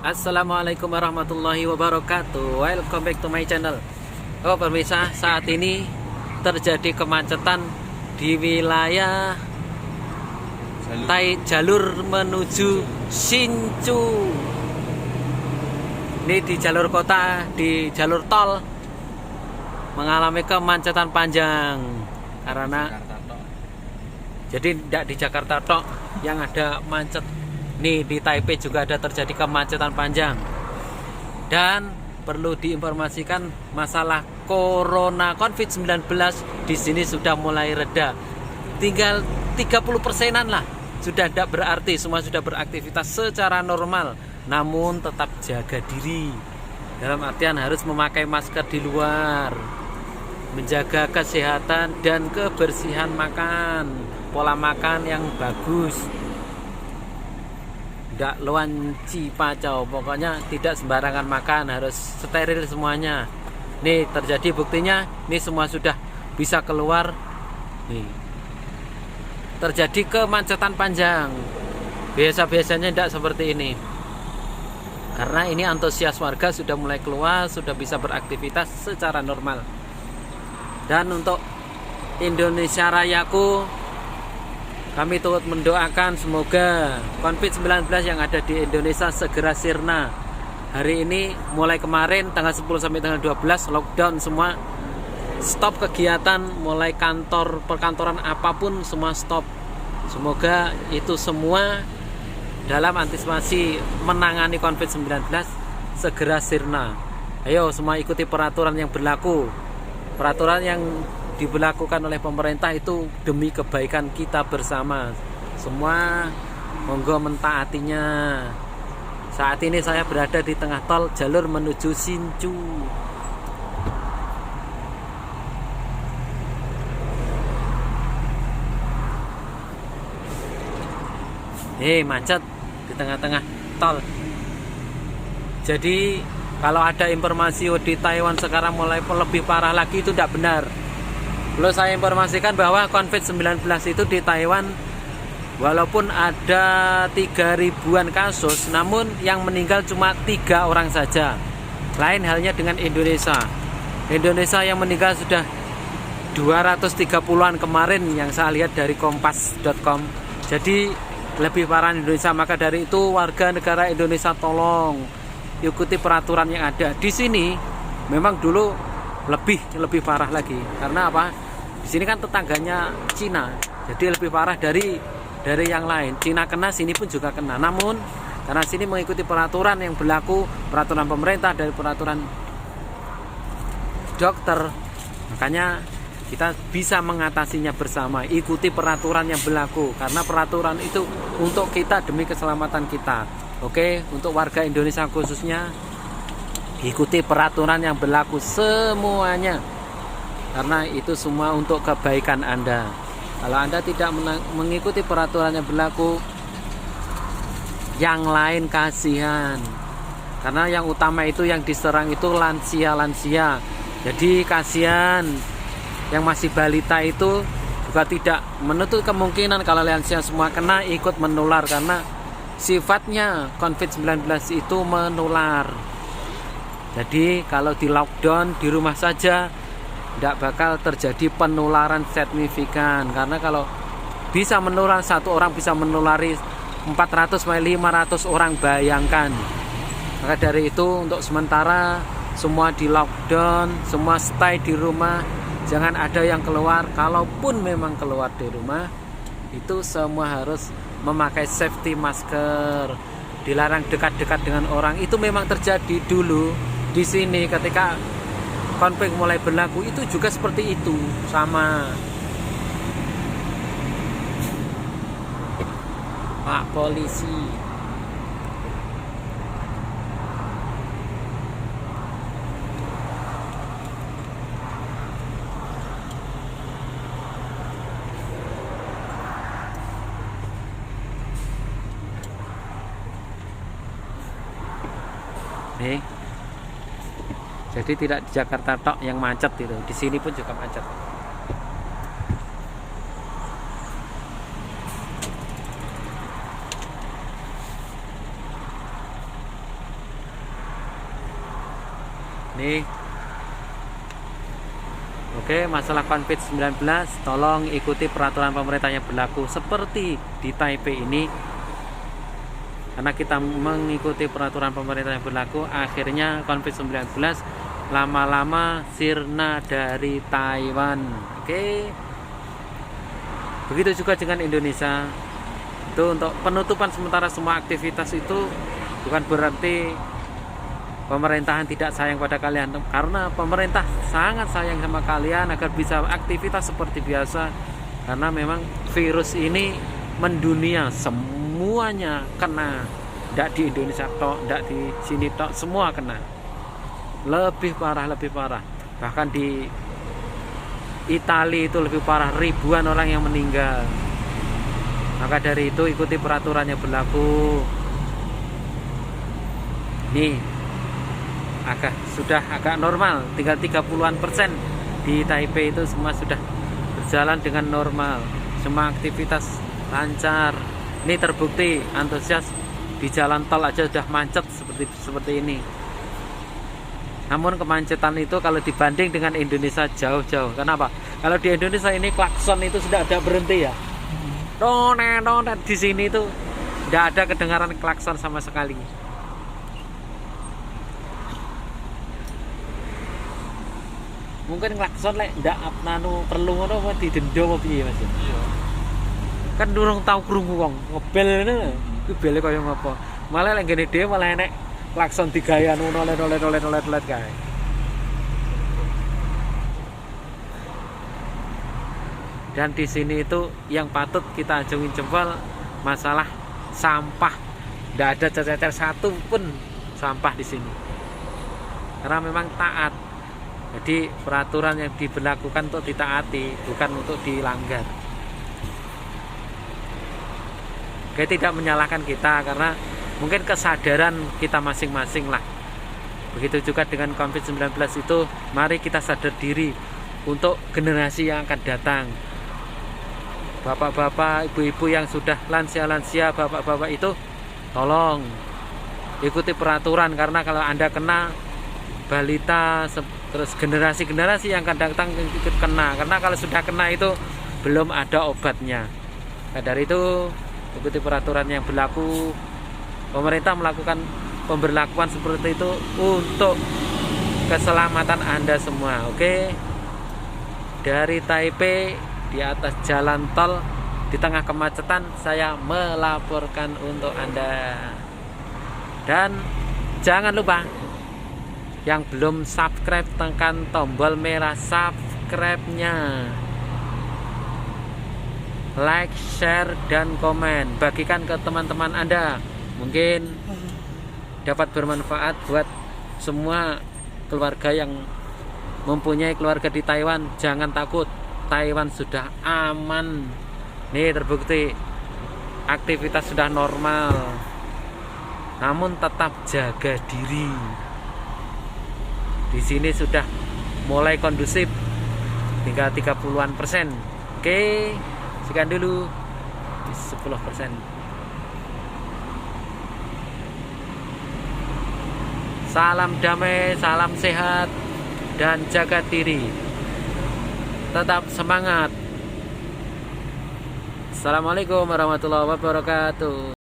Assalamualaikum warahmatullahi wabarakatuh. Welcome back to my channel. Oh pemirsa, saat ini terjadi kemacetan di wilayah jalur menuju Hsinchu. Ini di jalur kota, di jalur tol mengalami kemacetan panjang karena jadi tidak di Jakarta tok yang ada macet. Nih di Taipei juga ada terjadi kemacetan panjang. Dan perlu diinformasikan masalah corona COVID-19 di sini sudah mulai reda. Tinggal 30%-an lah. Sudah tidak berarti, semua sudah beraktivitas secara normal. Namun tetap jaga diri. Dalam artian harus memakai masker di luar. Menjaga kesehatan dan kebersihan makan. Pola makan yang bagus. Tidak luan cipacau, pokoknya tidak sembarangan makan, harus steril semuanya. Nih terjadi buktinya, nih semua sudah bisa keluar. Nih terjadi kemacetan panjang. Biasa-biasanya tidak seperti ini, karena ini antusias warga sudah mulai keluar, sudah bisa beraktivitas secara normal. Dan untuk Indonesia Rayaku, kami turut mendoakan semoga COVID-19 yang ada di Indonesia segera sirna. Hari ini mulai kemarin tanggal 10 sampai tanggal 12 lockdown semua. Stop kegiatan, mulai kantor, perkantoran apapun semua stop. Semoga itu semua dalam antisipasi menangani COVID-19 segera sirna. Ayo semua ikuti peraturan yang berlaku. Peraturan yang diberlakukan oleh pemerintah itu demi kebaikan kita bersama. Semua monggo mentaatinya. Saat ini saya berada di tengah tol jalur menuju Hsinchu. Macet di tengah-tengah tol. Jadi kalau ada informasi di Taiwan sekarang mulai lebih parah lagi, itu tidak benar. Perlu saya informasikan bahwa COVID-19 itu di Taiwan walaupun ada 3.000-an kasus, namun yang meninggal cuma 3 orang saja. Lain halnya dengan Indonesia. Indonesia yang meninggal sudah 230-an kemarin yang saya lihat dari kompas.com. Jadi lebih parah Indonesia. Maka dari itu warga negara Indonesia tolong ikuti peraturan yang ada. Di sini memang dulu lebih parah lagi, karena apa? Di sini kan tetangganya Cina, jadi lebih parah dari yang lain. Cina kena, sini pun juga kena. Namun karena sini mengikuti peraturan yang berlaku, peraturan pemerintah dari peraturan dokter, makanya kita bisa mengatasinya bersama. Ikuti peraturan yang berlaku, karena peraturan itu untuk kita, demi keselamatan kita. Oke, untuk warga Indonesia khususnya, ikuti peraturan yang berlaku semuanya, karena itu semua untuk kebaikan Anda. Kalau Anda tidak mengikuti peraturan yang berlaku, yang lain kasihan, karena yang utama itu yang diserang itu lansia. Jadi kasihan yang masih balita itu juga tidak menutup kemungkinan kalau lansia semua kena ikut menular, karena sifatnya COVID-19 itu menular. Jadi kalau di lockdown di rumah saja tidak bakal terjadi penularan signifikan, karena kalau bisa menular, satu orang bisa menulari 400 sampai 500 orang, bayangkan. Maka dari itu untuk sementara semua di lockdown, semua stay di rumah, jangan ada yang keluar. Kalaupun memang keluar di rumah, itu semua harus memakai safety masker, dilarang dekat-dekat dengan orang. Itu memang terjadi dulu di sini ketika konflik mulai berlaku, itu juga seperti itu, sama. Pak polisi. Jadi tidak di Jakarta tok yang macet itu, di sini pun juga macet. Nih. Oke, masalah COVID-19, tolong ikuti peraturan pemerintah yang berlaku seperti di Taipei ini. Karena kita mengikuti peraturan pemerintah yang berlaku, akhirnya COVID-19 lama-lama sirna dari Taiwan. Oke. Begitu juga dengan Indonesia. Itu untuk penutupan sementara semua aktivitas itu bukan berarti pemerintahan tidak sayang pada kalian, karena pemerintah sangat sayang sama kalian agar bisa aktivitas seperti biasa. Karena memang virus ini mendunia, semuanya kena. Tidak di Indonesia tok, tidak di sini tok, semua kena. Lebih parah. Bahkan di Italia itu lebih parah, ribuan orang yang meninggal. Maka dari itu ikuti peraturan yang berlaku. Nih, sudah agak normal, tinggal 30-an% di Taipei itu semua sudah berjalan dengan normal, semua aktivitas lancar. Ini terbukti antusias di jalan tol aja sudah macet seperti ini. Namun kemacetan itu kalau dibanding dengan Indonesia jauh-jauh. Kenapa? Kalau di Indonesia ini klakson itu sudah ada berhenti ya. Di sini itu tidak ada kedengaran klakson sama sekali. Mungkin klakson lek ndak perlu ngono apa didenda apa piye Mas? Iya. Kan durung tau krungu wong ngebel ngene. Ku bele kaya ngopo. Malah lek ngene dhewe malah enek klakson digawe anu nolet kae. Dan di sini itu yang patut kita acungin jempol masalah sampah. Ndak ada cecer satu pun sampah di sini. Karena memang taat. Jadi peraturan yang diberlakukan untuk ditaati, bukan untuk dilanggar. Oke, tidak menyalahkan kita karena mungkin kesadaran kita masing-masing lah. Begitu juga dengan COVID-19 itu, mari kita sadar diri untuk generasi yang akan datang. Bapak-bapak, ibu-ibu yang sudah lansia-lansia, bapak-bapak itu tolong ikuti peraturan, karena kalau Anda kena, balita terus generasi-generasi yang akan datang ikut kena, karena kalau sudah kena itu belum ada obatnya. Nah, dari itu ikuti peraturan yang berlaku. Pemerintah melakukan pemberlakuan seperti itu untuk keselamatan Anda semua. Oke. Dari Taipei di atas jalan tol di tengah kemacetan, saya melaporkan untuk Anda. Dan jangan lupa yang belum subscribe, tekan tombol merah subscribe-nya, like, share, dan komen. Bagikan ke teman-teman Anda, mungkin dapat bermanfaat buat semua keluarga yang mempunyai keluarga di Taiwan. Jangan takut, Taiwan sudah aman. Nih terbukti aktivitas sudah normal, namun tetap jaga diri. Di sini sudah mulai kondusif, tinggal 30-an%. Oke, sekian dulu di 10%. Salam damai, salam sehat, dan jaga diri. Tetap semangat. Assalamualaikum warahmatullahi wabarakatuh.